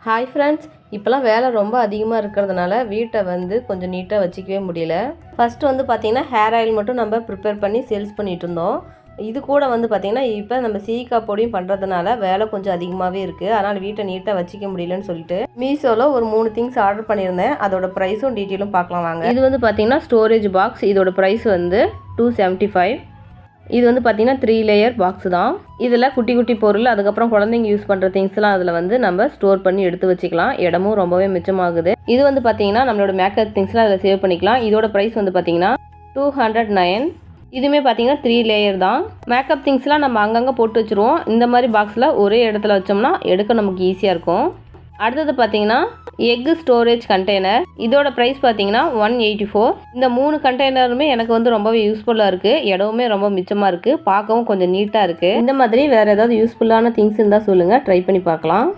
Hi friends, இப்போலாம் வேலை ரொம்ப அதிகமாக இருக்கிறதுனால வீட்டை கொஞ்சம் நீட்டாக வச்சுக்கவே முடியல. ஃபஸ்ட்டு பார்த்திங்கன்னா ஹேர் ஆயில் மட்டும் நம்ம ப்ரிப்பேர் பண்ணி சேல்ஸ் பண்ணிகிட்டு இருந்தோம். இது கூட பார்த்திங்கன்னா இப்போ நம்ம சீக்கா பொடியும் பண்ணுறதுனால வேலை கொஞ்சம் அதிகமாகவே இருக்குது. அதனால் வீட்டை நீட்டாக வச்சிக்க முடியலன்னு சொல்லிட்டு மீஷோவில் ஒரு 3 திங்ஸ் ஆர்டர் பண்ணியிருந்தேன். அதோட ப்ரைஸும் டீட்டெயிலும் பார்க்கலாம் வாங்க. இது பார்த்திங்கன்னா ஸ்டோரேஜ் பாக்ஸ். இதோட ப்ரைஸ் $275. இது பார்த்திங்கன்னா 3 லேயர் பாக்ஸ் தான். இதில் குட்டி குட்டி பொருள், அதுக்கப்புறம் குழந்தைங்க யூஸ் பண்ணுற திங்ஸ்லாம் அதில் நம்ம ஸ்டோர் பண்ணி எடுத்து வச்சுக்கலாம். இடமும் ரொம்பவே மிச்சமாகுது. இது பார்த்திங்கன்னா நம்மளோட மேக்கப் திங்ஸ்லாம் அதில் சேவ் பண்ணிக்கலாம். இதோட ப்ரைஸ் பார்த்திங்கன்னா $209. இதுவுமே பார்த்திங்கன்னா 3 லேயர் தான். மேக்கப் திங்ஸ்லாம் நம்ம அங்கங்கே போட்டு வச்சுருவோம். இந்த மாதிரி பாக்ஸில் ஒரே இடத்துல வச்சோம்னா எடுக்க நமக்கு ஈஸியாக இருக்கும். அடுத்தது பார்த்திங்கன்னா எக்கு ஸ்டோரேஜ் கண்டெய்னர். இதோட ப்ரைஸ் பார்த்திங்கன்னா $184. இந்த 3 கண்டெய்னருமே எனக்கு ரொம்பவே யூஸ்ஃபுல்லாக இருக்குது. இடமுமே ரொம்ப மிச்சமாக இருக்குது. பார்க்கவும் கொஞ்சம் நீட்டாக இருக்குது. இந்த மாதிரி வேறு ஏதாவது யூஸ்ஃபுல்லான திங்ஸ் இருந்தால் சொல்லுங்கள், ட்ரை பண்ணி பார்க்கலாம்.